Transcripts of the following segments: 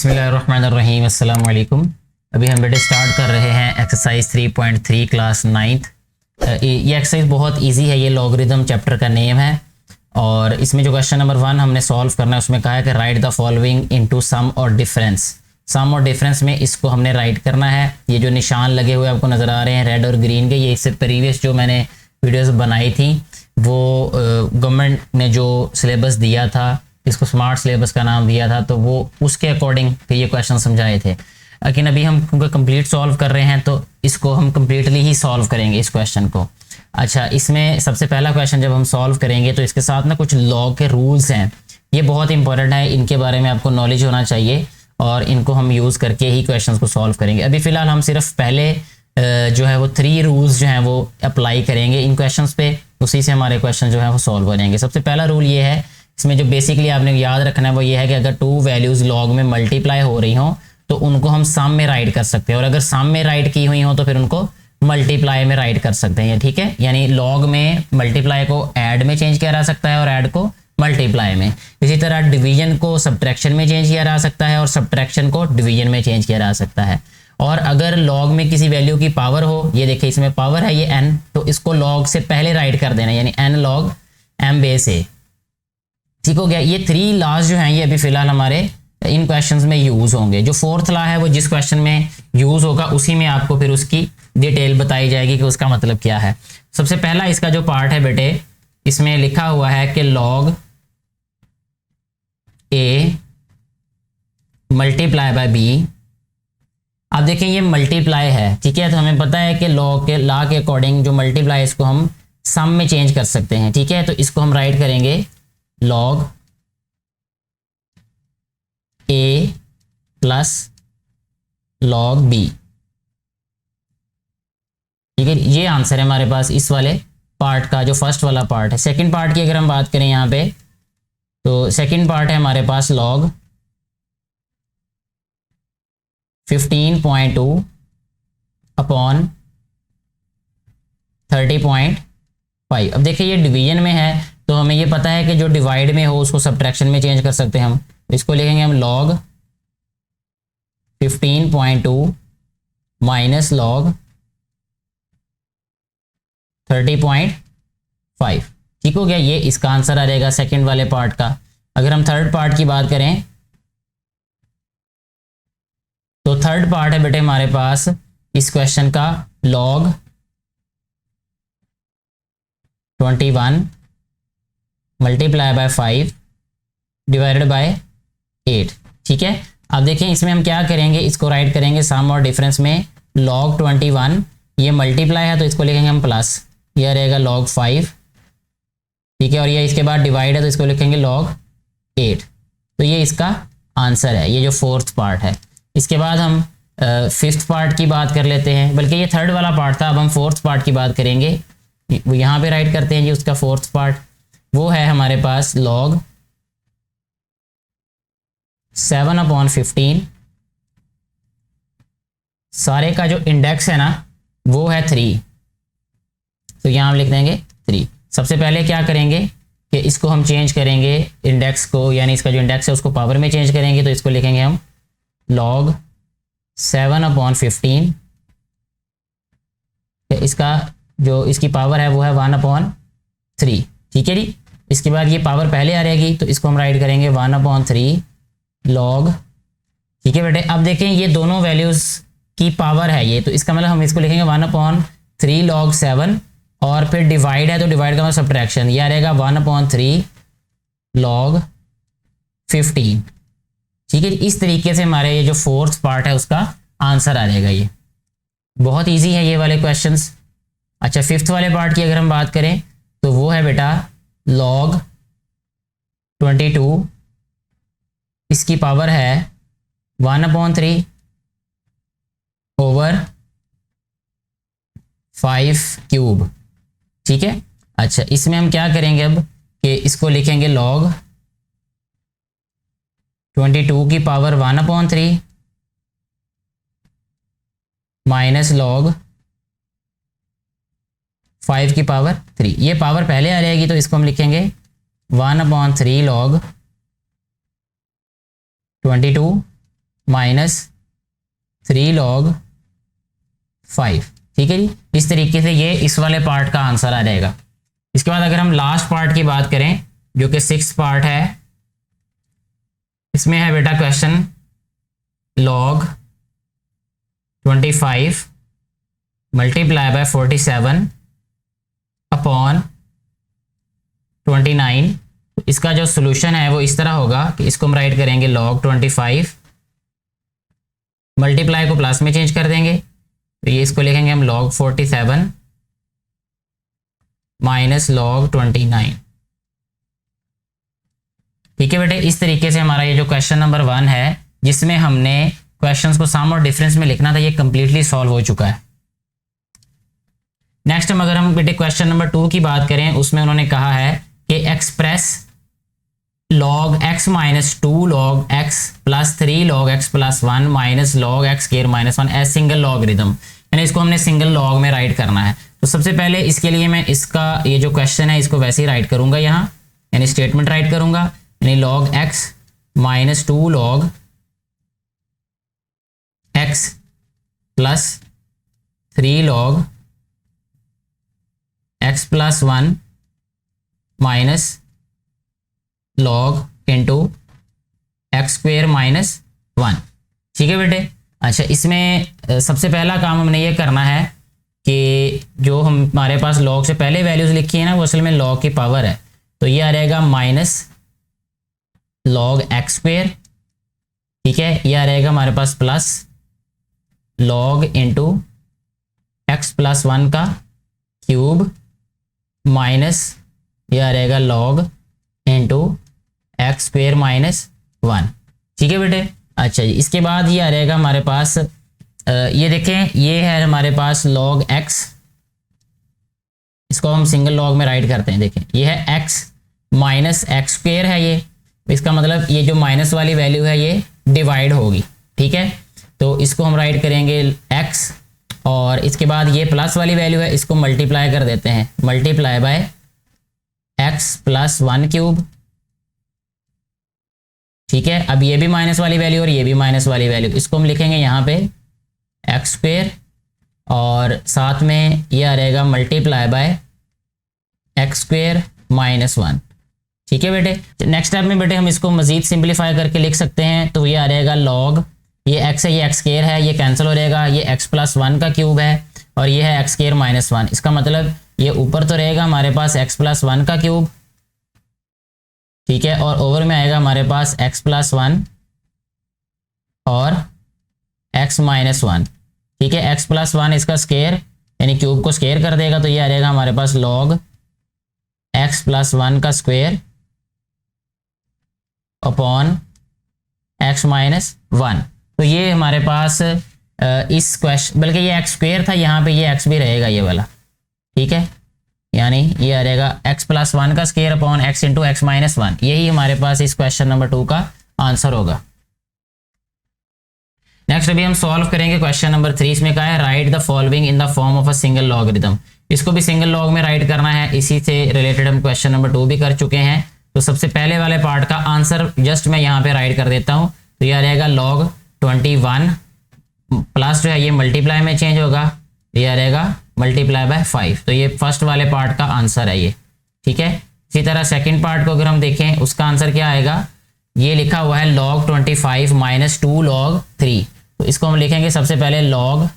बिस्मिल्लाहिर्रहमानिर्रहीम अस्सलाम वालेकुम। अभी हम बेटे स्टार्ट कर रहे हैं एक्सरसाइज 3.3 क्लास 9th। ये एक्सरसाइज बहुत इजी है, ये लॉगरिदम चैप्टर का नेम है और इसमें जो क्वेश्चन नंबर 1 हमने सॉल्व करना है उसमें कहा है कि right the following into some और डिफरेंस। सम और डिफरेंस में इसको हमने राइट करना है। ये जो निशान लगे हुए आपको नज़र आ रहे हैं रेड और ग्रीन के, ये इससे प्रीवियस जो मैंने वीडियोस बनाई थी वो गवर्नमेंट ने जो सिलेबस दिया था, इसको स्मार्ट सिलेबस का नाम दिया था, तो वो उसके अकॉर्डिंग ये क्वेश्चन समझाए थे। लेकिन अभी हम कंप्लीट सॉल्व कर रहे हैं तो इसको हम कम्प्लीटली ही सॉल्व करेंगे इस क्वेश्चन को। अच्छा, इसमें सबसे पहला क्वेश्चन जब हम सॉल्व करेंगे तो इसके साथ ना कुछ लॉ के रूल्स हैं, ये बहुत इंपॉर्टेंट है, इनके बारे में आपको नॉलेज होना चाहिए और इनको हम यूज़ करके ही क्वेश्चन को सॉल्व करेंगे। अभी फ़िलहाल हम सिर्फ पहले जो है वो 3 रूल्स जो हैं वो अप्लाई करेंगे इन क्वेश्चंस पे, उसी से हमारे क्वेश्चन जो है वो सॉल्व बनेंगे। सबसे पहला रूल ये है, इसमें जो बेसिकली आपने याद रखना है वो ये है कि अगर 2 वैल्यूज़ लॉग में मल्टीप्लाई हो रही हों तो उनको हम सम में राइट कर सकते हैं, और अगर सम में राइट की हुई हो तो फिर उनको मल्टीप्लाई में राइट कर सकते हैं। ठीक है, यानी लॉग में मल्टीप्लाई को ऐड में चेंज किया जा सकता है और ऐड को मल्टीप्लाई में। इसी तरह डिवीजन को सब्ट्रैक्शन में चेंज किया जा सकता है और सब्ट्रैक्शन को डिवीजन में चेंज किया जा सकता है। और अगर लॉग में किसी वैल्यू की पावर हो, ये देखिए इसमें पावर है ये n, तो इसको लॉग से पहले राइट कर देना, यानी n log m base a। ठीक हो गया। ये 3 लॉज जो हैं ये अभी फिलहाल हमारे इन क्वेश्चंस में यूज़ होंगे। जो 4th लॉ है वो जिस क्वेश्चन में यूज़ होगा उसी में आपको फिर उसकी डिटेल बताई जाएगी कि उसका मतलब क्या है। सबसे पहला इसका जो पार्ट है बेटे, इसमें लिखा हुआ है कि log a multiply by b। अब देखें ये मल्टीप्लाई है, ठीक है, तो हमें पता है कि लॉ के अकॉर्डिंग जो मल्टीप्लाई इसको हम सम में चेंज कर सकते हैं। ठीक है, तो इसको हम राइट करेंगे log a plus log b। ठीक है, ये आंसर है हमारे पास इस वाले पार्ट का, जो फर्स्ट वाला पार्ट है। सेकंड पार्ट की अगर हम बात करें यहाँ पे, तो सेकंड पार्ट है हमारे पास लॉग 15.2 अपॉन 30.5। अब देखिए ये डिवीजन में है तो हमें ये पता है कि जो डिवाइड में हो उसको सब्ट्रैक्शन में चेंज कर सकते हैं हम। इसको लिखेंगे हम लॉग 15.2 माइनस लॉग 30.5। ठीक हो गया, ये इसका आंसर आ जाएगा सेकंड वाले पार्ट का। अगर हम थर्ड पार्ट की बात करें तो थर्ड पार्ट है बेटे हमारे पास इस क्वेश्चन का log 21 multiply by 5 divided by 8। ठीक है, अब देखें इसमें हम क्या करेंगे, इसको राइट करेंगे सम और डिफरेंस में। लॉग 21 ये मल्टीप्लाई है तो इसको लिखेंगे हम प्लस, यह रहेगा लॉग 5। ठीक है, और ये इसके बाद डिवाइड है तो इसको लिखेंगे लॉग 8। तो ये इसका आंसर है, ये जो 4th पार्ट है। इसके बाद हम 5th पार्ट की बात कर लेते हैं, बल्कि ये 3rd वाला पार्ट था, अब हम 4th पार्ट की बात करेंगे। वो यहाँ पे राइट करते हैं जी उसका 4th पार्ट, वो है हमारे पास लॉग 7/15। सारे का जो इंडेक्स है ना वो है 3, तो यहाँ हम लिख देंगे 3। सबसे पहले क्या करेंगे कि इसको हम चेंज करेंगे इंडेक्स को, यानी इसका जो इंडेक्स है उसको पावर में चेंज करेंगे, तो इसको लिखेंगे हम लॉग 7/15। इसका जो इसकी पावर है वो है 1/3। ठीक है जी, इसके बाद ये पावर पहले आ रहेगी तो इसको हम राइट करेंगे 1/3 लॉग। ठीक है बेटे, अब देखें ये दोनों वैल्यूज़ की पावर है ये, तो इसका मतलब हम इसको लिखेंगे 1/3 लॉग 7 और फिर डिवाइड है तो डिवाइड का मतलब सब्ट्रैक्शन, यह रहेगा 1/3 लॉग 15। ठीक है, इस तरीके से हमारे ये जो 4th पार्ट है उसका आंसर आ जाएगा। ये बहुत इजी है ये वाले क्वेश्चंस। अच्छा, 5th वाले पार्ट की अगर हम बात करें तो वो है बेटा लॉग 22, इसकी पावर है 1/3 ओवर 5 क्यूब। ठीक है, अच्छा इसमें हम क्या करेंगे अब कि इसको लिखेंगे लॉग 22 की पावर 1/3 माइनस लॉग 5 की पावर 3। ये पावर पहले आ जाएगी तो इसको हम लिखेंगे 1/3 लॉग 22 -3 log 5। ठीक है जी, इस तरीके से ये इस वाले पार्ट का आंसर आ जाएगा। इसके बाद अगर हम लास्ट पार्ट की बात करें जो कि 6th पार्ट है, इसमें है बेटा question log 25 multiply by 47 upon 29। इसका जो सोल्यूशन है वो इस तरह होगा कि इसको हम राइट करेंगे log 25, मल्टीप्लाई को प्लस में चेंज कर देंगे तो ये इसको लिखेंगे हम log 47 माइनस log 29। ठीक है बेटे, इस तरीके से हमारा ये जो क्वेश्चन नंबर 1 है जिसमें हमने क्वेश्चंस को सम और डिफरेंस में लिखना था, ये कंप्लीटली सॉल्व हो चुका है। नेक्स्ट हम अगर हम बेटे क्वेश्चन नंबर 2 की बात करें, उसमें उन्होंने कहा है कि express log x minus 2 log x plus 3 log x plus 1 minus log x square minus 1 as single logarithm, यानी इसको हमने सिंगल लॉग में राइट करना है। तो सबसे पहले इसके लिए मैं इसका ये जो क्वेश्चन है इसको वैसे ही राइट करूंगा यहाँ, यानी स्टेटमेंट राइट करूंगा, यानी log x minus 2 log x plus 3 log x plus 1 minus log into x square minus 1। ठीक है बेटे, अच्छा इसमें सबसे पहला काम हमने ये करना है कि जो हमारे पास log से पहले वैल्यूज लिखी है ना वो असल में log की पावर है, तो ये आ रहेगा माइनस log एक्स स्क्वेयर। ठीक है, ये आ रहेगा हमारे पास plus log into x plus 1 का क्यूब माइनस ये आ रहेगा log into x square minus 1। ठीक है बेटे, अच्छा जी इसके बाद ये आ रहेगा हमारे पास ये देखें, ये है हमारे पास log x, इसको हम सिंगल लॉग में राइट करते हैं। देखें ये है x माइनस एक्स स्क्वेयर है ये, इसका मतलब ये जो माइनस वाली वैल्यू है ये डिवाइड होगी। ठीक है, तो इसको हम राइट करेंगे x और इसके बाद ये प्लस वाली वैल्यू है इसको मल्टीप्लाई कर देते हैं, multiply by x plus 1 cube. ठीक है, अब ये भी माइनस वाली वैल्यू और ये भी माइनस वाली वैल्यू, इसको हम लिखेंगे यहाँ पे एक्स स्क्वेयर और साथ में ये आ रहेगा multiply by x square minus 1। ठीक है बेटे, नेक्स्ट स्टेप में बेटे हम इसको मजीद सिंप्लीफाई करके लिख सकते हैं, तो ये आ रहेगा log, ये x है ये एक्स स्क्वेयर है ये कैंसिल हो रहेगा, ये x प्लस 1 का क्यूब है और ये है एक्स स्क्वेयर माइनस 1। इसका मतलब ये ऊपर तो रहेगा हमारे पास x प्लस 1 का क्यूब, ठीक है, और ओवर में आएगा हमारे पास x प्लस 1 और x माइनस 1। ठीक है, x प्लस 1 इसका स्क्वायर यानी क्यूब को स्क्वायर कर देगा, तो ये आ जाएगा हमारे पास log x प्लस 1 का स्क्वायर अपॉन x माइनस 1। तो ये हमारे पास इस क्वेश्चन, बल्कि ये x स्क्वायर था, यहाँ पे ये x भी रहेगा ये वाला। ठीक है, यानी ये आ जाएगा x प्लस 1 का square upon x into x minus 1। यही हमारे पास इस क्वेश्चन नंबर 2 का आंसर होगा। नेक्स्ट अभी हम सॉल्व करेंगे क्वेश्चन नंबर 3। इसमें कहा है right the following in the form of a single logarithm. इसको भी सिंगल लॉग में राइट करना है, इसी से रिलेटेड हम क्वेश्चन नंबर 2 भी कर चुके हैं। तो सबसे पहले वाले पार्ट का आंसर जस्ट मैं यहाँ पे राइट कर देता हूँ, तो ये आ रहेगा log 21 प्लस जो है ये मल्टीप्लाई में चेंज होगा, ये आ रहेगा मल्टीप्लाई बाय 5। तो ये फर्स्ट वाले पार्ट का आंसर है ये। ठीक है, इसी तरह सेकंड पार्ट को अगर हम देखें उसका आंसर क्या आएगा, ये लिखा हुआ है log 25 माइनस 2 log 3। तो इसको हम लिखेंगे सबसे पहले log,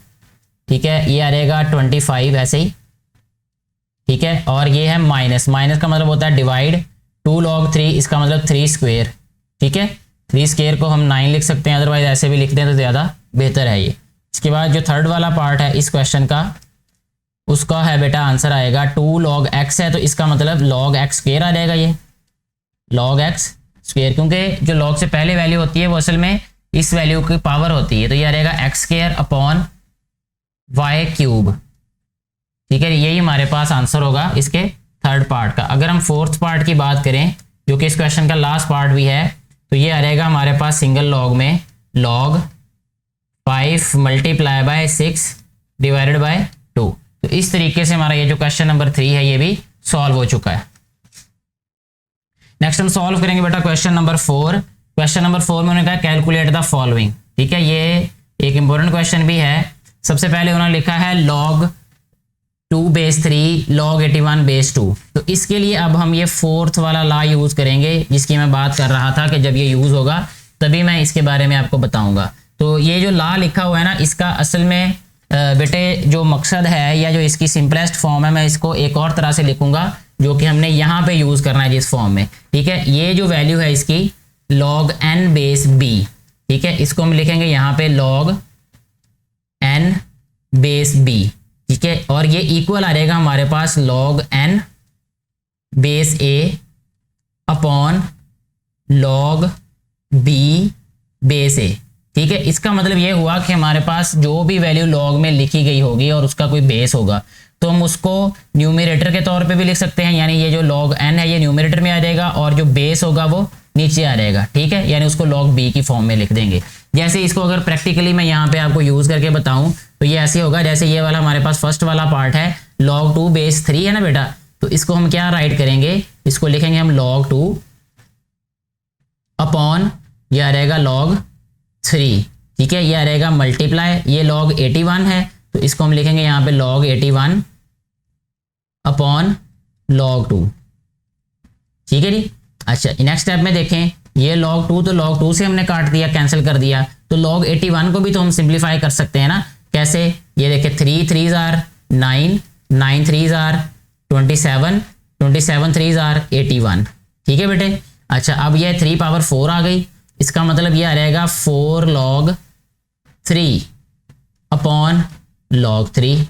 ठीक है, ये आ रहेगा 25 ऐसे ही। ठीक है, और ये है माइनस, माइनस का मतलब होता है डिवाइड, 2 log 3 इसका मतलब 3 स्क्वेयर। ठीक है, 3 स्क्वेयर को हम 9 लिख सकते हैं, अदरवाइज ऐसे भी लिख दें तो ज़्यादा बेहतर है ये। इसके बाद जो थर्ड वाला पार्ट है इस क्वेश्चन का, उसका है बेटा आंसर आएगा 2 log x है, तो इसका मतलब log x स्क्वेयर आ जाएगा, ये log x स्क्वेयर, क्योंकि जो log से पहले वैल्यू होती है वो असल में इस वैल्यू की पावर होती है। तो ये आ रहेगा x square upon y cube. ठीक है, यही हमारे पास आंसर होगा इसके थर्ड पार्ट का। अगर हम फोर्थ पार्ट की बात करें जो कि इस क्वेश्चन का लास्ट पार्ट भी है, तो ये आ रहेगा हमारे पास सिंगल लॉग में log 5 multiply by 6 divided by 2। तो इस तरीके से हमारा ये जो क्वेश्चन नंबर 3 है ये भी सॉल्व हो चुका है। नेक्स्ट हम सॉल्व करेंगे बेटा क्वेश्चन नंबर 4। क्वेश्चन नंबर 4 में उन्होंने कहा कैलकुलेट द फॉलोइंग। ठीक है, ये एक इंपॉर्टेंट क्वेश्चन भी है। सबसे पहले उन्होंने लिखा है log 2 बेस 3 log 81 बेस 2। तो इसके लिए अब हम ये फोर्थ वाला लॉ यूज करेंगे जिसकी मैं बात कर रहा था कि जब ये यूज होगा तभी मैं इसके बारे में आपको बताऊंगा। तो ये जो लॉ लिखा हुआ है ना, इसका असल में बेटे जो मकसद है या जो इसकी सिंपलेस्ट फॉर्म है, मैं इसको एक और तरह से लिखूंगा जो कि हमने यहाँ पे यूज करना है जिस फॉर्म में। ठीक है, ये जो वैल्यू है इसकी log n बेस b, ठीक है, इसको हम लिखेंगे यहाँ पे log n बेस b। ठीक है, और ये इक्वल आ जाएगा हमारे पास log n base a upon log b base a। ठीक है, इसका मतलब ये हुआ कि हमारे पास जो भी वैल्यू लॉग में लिखी गई होगी और उसका कोई बेस होगा तो हम उसको न्यूमरेटर के तौर पे भी लिख सकते हैं, यानी ये जो log n है ये न्यूमरेटर में आ जाएगा और जो बेस होगा वो नीचे आ जाएगा। ठीक है, यानी उसको log b की फॉर्म में लिख देंगे। जैसे इसको अगर प्रैक्टिकली मैं यहाँ पे आपको यूज करके बताऊं तो ये ऐसे होगा, जैसे ये वाला हमारे पास फर्स्ट वाला पार्ट है log 2 बेस 3 है ना बेटा, तो इसको हम क्या राइट करेंगे, इसको लिखेंगे हम log 2 अपॉन ये आ रहेगा log 3। ठीक है, ये आ रहेगा मल्टीप्लाई, ये log 81 है तो इसको हम लिखेंगे यहाँ पे log 81 अपॉन log 2। ठीक है जी। अच्छा, नेक्स्ट स्टेप में देखें, ये log 2 तो log 2 से हमने काट दिया, कैंसिल कर दिया, तो log 81 को भी तो हम सिंप्लीफाई कर सकते हैं ना। कैसे, ये देखें 3 3s are 9, 9 3s are 27, 27 3s are 81। ठीक है बेटे। अच्छा, अब ये 3 पावर 4 आ गई, इसका मतलब ये आ रहेगा 4 log 3 अपॉन log 3।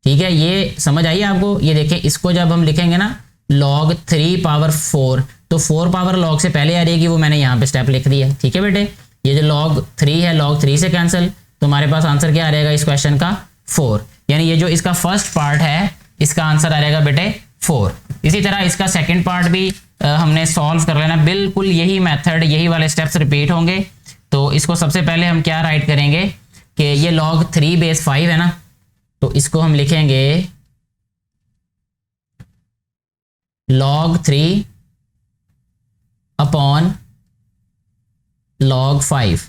ठीक है, ये समझ आई आपको। ये देखें, इसको जब हम लिखेंगे ना log 3 पावर 4 तो 4 पावर log से पहले आ रहेगी, वो मैंने यहाँ पे स्टेप लिख दिया। ठीक है बेटे, ये जो log 3 है log 3 से कैंसिल, तो हमारे पास आंसर क्या आ रहेगा इस क्वेश्चन का 4, यानी ये जो इसका फर्स्ट पार्ट है इसका आंसर आ रहेगा बेटे 4। इसी तरह इसका सेकेंड पार्ट भी हमने सॉल्व कर लेना, बिल्कुल यही मेथड, यही वाले स्टेप्स रिपीट होंगे। तो इसको सबसे पहले हम क्या राइट करेंगे कि ये log 3 बेस 5 है ना, तो इसको हम लिखेंगे log 3 अपॉन log 5।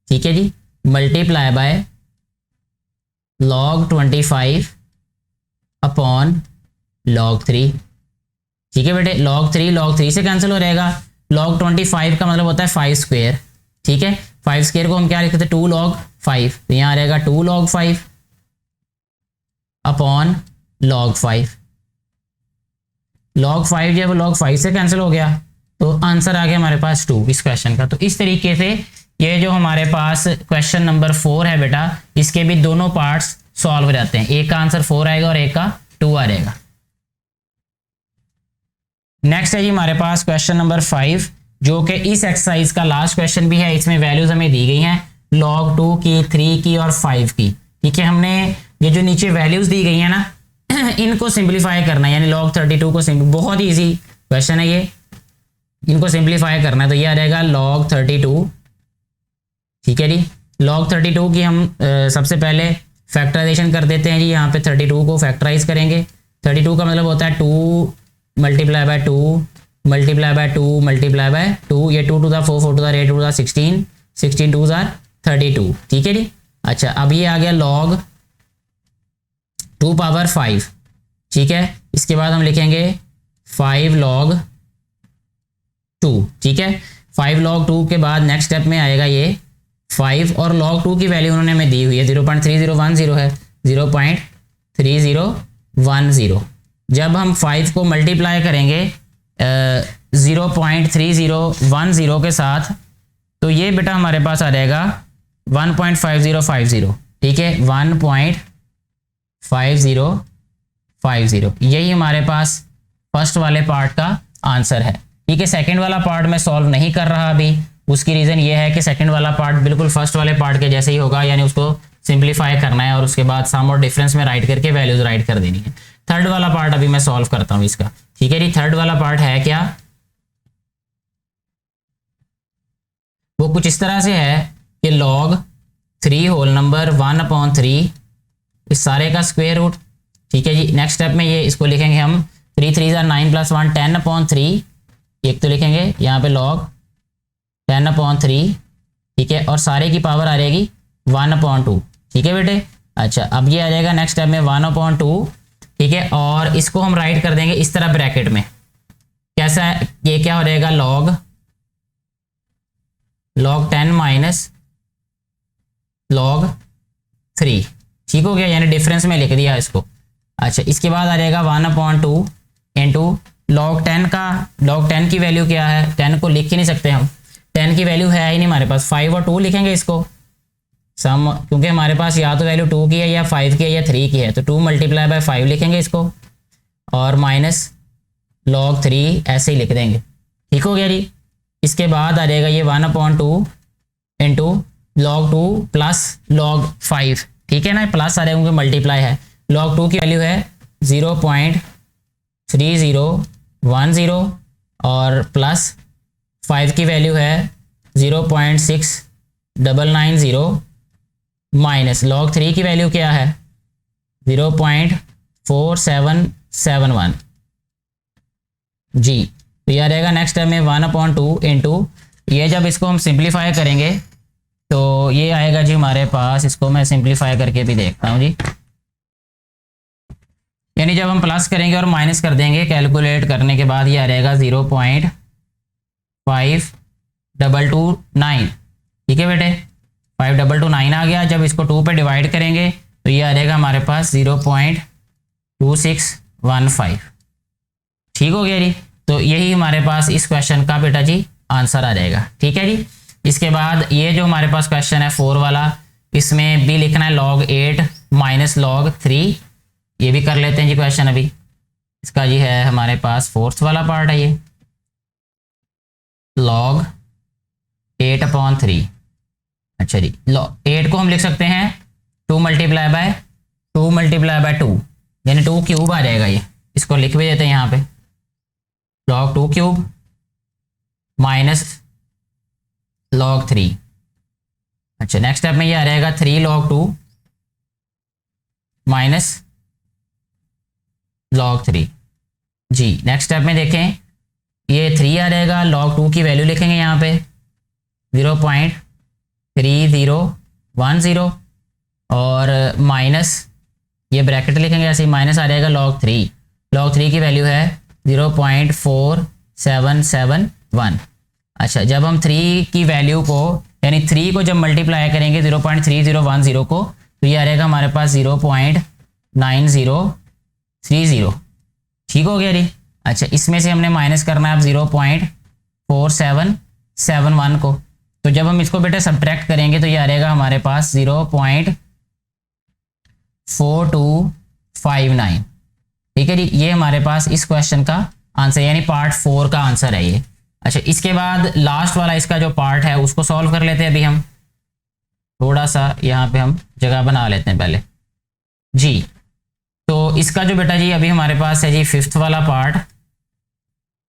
ठीक है जी, multiply by log 25 upon log 3। ठीक है बेटे, log 3 से कैंसिल हो जाएगा, log 25 का मतलब होता है 5 स्क्वायर। ठीक है, 5 स्क्वायर को हम क्या लिखते हैं 2 log 5, तो यहाँ आ रहेगा 2 log 5 अपॉन log 5। log 5 जब log 5 से कैंसिल हो गया तो आंसर आ गया हमारे पास 2 इस क्वेश्चन का। तो इस तरीके से ये जो हमारे पास क्वेश्चन नंबर 4 है बेटा, इसके भी दोनों पार्ट्स सॉल्व हो जाते हैं, एक का आंसर 4 आएगा और एक का 2 आ जाएगा। नेक्स्ट है जी हमारे पास क्वेश्चन नंबर 5 जो कि इस एक्सरसाइज का लास्ट क्वेश्चन भी है। इसमें वैल्यूज हमें दी गई हैं log 2 की, 3 की और 5 की। ठीक है, हमने ये जो नीचे वैल्यूज दी गई है ना इनको सिंप्लीफाई करना है, यानी log 32 को बहुत ही ईजी क्वेश्चन है ये, इनको सिंप्लीफाई करना है। तो ये आ जाएगा log 32। ठीक है जी, log 32 की हम सबसे पहले फैक्टराइजेशन कर देते हैं जी। यहाँ पे 32 को फैक्टराइज करेंगे, 32 का मतलब होता है 2 multiply by 2 multiply by 2 multiply by 2, ये 2 to the 4 4 to the 8 to the 16 16 to the 32। ठीक है जी। अच्छा, अब ये आ गया log 2 पावर 5। ठीक है, इसके बाद हम लिखेंगे 5 log 2। ठीक है, 5 log 2 के बाद नेक्स्ट स्टेप में आएगा ये 5 और log 2 की वैल्यू उन्होंने हमें दी हुई है 0.3010 है, 0.3010। जब हम 5 को मल्टीप्लाई करेंगे 0.3010 के साथ तो ये बेटा हमारे पास आ जाएगा 1.5050। ठीक है, 1.5050, यही हमारे पास फर्स्ट वाले पार्ट का आंसर है। ठीक है, सेकंड वाला पार्ट मैं सॉल्व नहीं कर रहा अभी, उसकी रीज़न ये है कि सेकंड वाला पार्ट बिल्कुल फर्स्ट वाले पार्ट के जैसे ही होगा, यानी उसको सिंप्लीफाई करना है और उसके बाद सम और डिफरेंस में राइट करके वैल्यूज राइट कर देनी है। थर्ड वाला पार्ट अभी मैं सॉल्व करता हूँ इसका। ठीक है जी, थर्ड वाला पार्ट है क्या, वो कुछ इस तरह से है कि log 3 होल नंबर 1/3 इस सारे का स्क्वायर रूट। ठीक है जी, नेक्स्ट स्टेप में ये इसको लिखेंगे हम 3 3 9 + 1 10/3, एक तो लिखेंगे यहाँ पे log 10/3 ठीक है, और सारे की पावर आ जाएगी 1/2। ठीक है बेटे। अच्छा, अब ये आ जाएगा नेक्स्ट स्टेप में 1/2। ठीक है, और इसको हम राइट कर देंगे इस तरह ब्रैकेट में। कैसा है ये, क्या हो जाएगा, log 10 माइनस log 3। ठीक हो गया, यानी डिफरेंस में लिख दिया इसको। अच्छा, इसके बाद आ जाएगा 1/2 इंटू log 10 का, log 10 की वैल्यू क्या है, 10 को लिख ही नहीं सकते हम, 10 की वैल्यू है ही नहीं हमारे पास, 5 और 2 लिखेंगे इसको सम, क्योंकि हमारे पास या तो वैल्यू 2 की है या 5 की है या 3 की है, तो 2 × 5 लिखेंगे इसको, और माइनस log 3 ऐसे ही लिख देंगे। ठीक हो गया जी। इसके बाद आ जाएगा ये 1/2 इंटू log 2 प्लस log 5। ठीक है ना, प्लस आ रहे होंगे, मल्टीप्लाई है। log 2 की वैल्यू है 0.3010 और प्लस 5 की वैल्यू है 0.6990 माइनस log 3 की वैल्यू क्या है 0.4771 जी। तो यह रहेगा नेक्स्ट स्टेप में 1/2 इंटू, ये जब इसको हम सिंप्लीफाई करेंगे तो ये आएगा जी हमारे पास, इसको मैं सिंप्लीफाई करके भी देखता हूँ जी। यानी जब हम प्लस करेंगे और माइनस कर देंगे कैलकुलेट करने के बाद, ये आ रहेगा 0.5229। ठीक है बेटे, 5229 आ गया। जब इसको 2 पे डिवाइड करेंगे तो ये आ रहेगा हमारे पास 0.2615। ठीक हो गया जी। तो यही हमारे पास इस क्वेश्चन का बेटा जी आंसर आ जाएगा। ठीक है जी। इसके बाद ये जो हमारे पास क्वेश्चन है 4 वाला, इसमें भी लिखना है log 8 माइनस log 3। ये भी कर लेते हैं जी क्वेश्चन। अभी इसका जी है हमारे पास 4th वाला पार्ट है, ये log 8/3। अच्छा जी, log 8 को हम लिख सकते हैं 2 × 2 यानी 2 क्यूब आ जाएगा। ये इसको लिख भी देते हैं यहाँ पे, log 2 क्यूब माइनस log 3। अच्छा, नेक्स्ट स्टेप में ये आ रहेगा 3 log 2 माइनस log 3 जी। नेक्स्ट स्टेप में देखें, ये 3 आ रहेगा, log 2 की वैल्यू लिखेंगे यहाँ पे 0.3010 और माइनस, ये ब्रैकेट लिखेंगे ऐसे ही, माइनस आ जाएगा log 3। log 3 की वैल्यू है 0.4771। अच्छा, जब हम 3 की वैल्यू को, यानी 3 को जब मल्टीप्लाई करेंगे 0.3010 को, तो ये आ रहेगा हमारे पास 0.9030। ठीक हो गया जी। अच्छा, इसमें से हमने माइनस करना है अब 0.4771 को, तो जब हम इसको बेटा सब्ट्रैक्ट करेंगे तो ये आ रहेगा हमारे पास 0.4259। ठीक है जी, ये हमारे पास इस क्वेश्चन का आंसर, यानी पार्ट 4 का आंसर है ये। अच्छा, इसके बाद लास्ट वाला इसका जो पार्ट है उसको सॉल्व कर लेते हैं। अभी हम थोड़ा सा यहाँ पे हम जगह बना लेते हैं पहले जी। तो इसका जो बेटा जी अभी हमारे पास है जी 5th वाला पार्ट,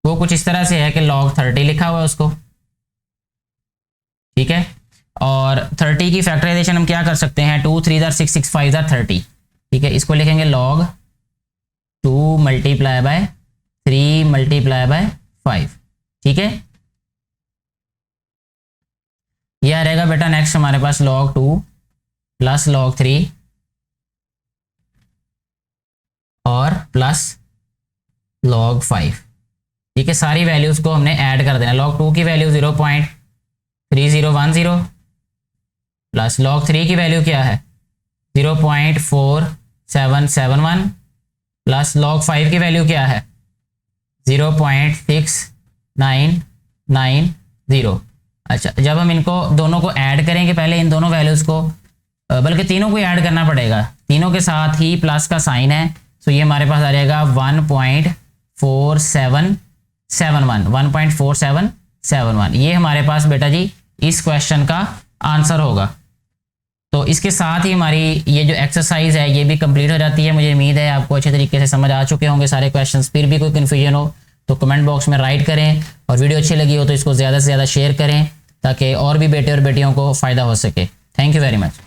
वो कुछ इस तरह से है कि log 30 लिखा हुआ है उसको। ठीक है, और 30 की फैक्टराइजेशन हम क्या कर सकते हैं, 2 3 6 6 5 30। ठीक है, इसको लिखेंगे log 2 × 3 × 5। ठीक है, यह रहेगा बेटा नेक्स्ट हमारे पास log 2 प्लस log 3 और प्लस log 5। ठीक है, सारी वैल्यूज को हमने ऐड कर देना। log 2 की वैल्यू 0.3010 प्लस log 3 की वैल्यू क्या है 0.4771 प्लस log 5 की वैल्यू क्या है 0.6990। अच्छा, जब हम इनको दोनों को ऐड करेंगे, पहले इन दोनों वैल्यूज को, बल्कि तीनों को ऐड करना पड़ेगा, तीनों के साथ ही प्लस का साइन है, तो ये हमारे पास आ जाएगा 1.4771। ये हमारे पास बेटा जी इस क्वेश्चन का आंसर होगा। तो इसके साथ ही हमारी ये जो एक्सरसाइज है ये भी कंप्लीट हो जाती है। मुझे उम्मीद है आपको अच्छे तरीके से समझ आ चुके होंगे सारे क्वेश्चंस। फिर भी कोई कन्फ्यूजन हो तो कमेंट बॉक्स में राइट करें, और वीडियो अच्छी लगी हो तो इसको ज़्यादा से ज़्यादा शेयर करें ताकि और भी बेटे और बेटियों को फ़ायदा हो सके। Thank you very much.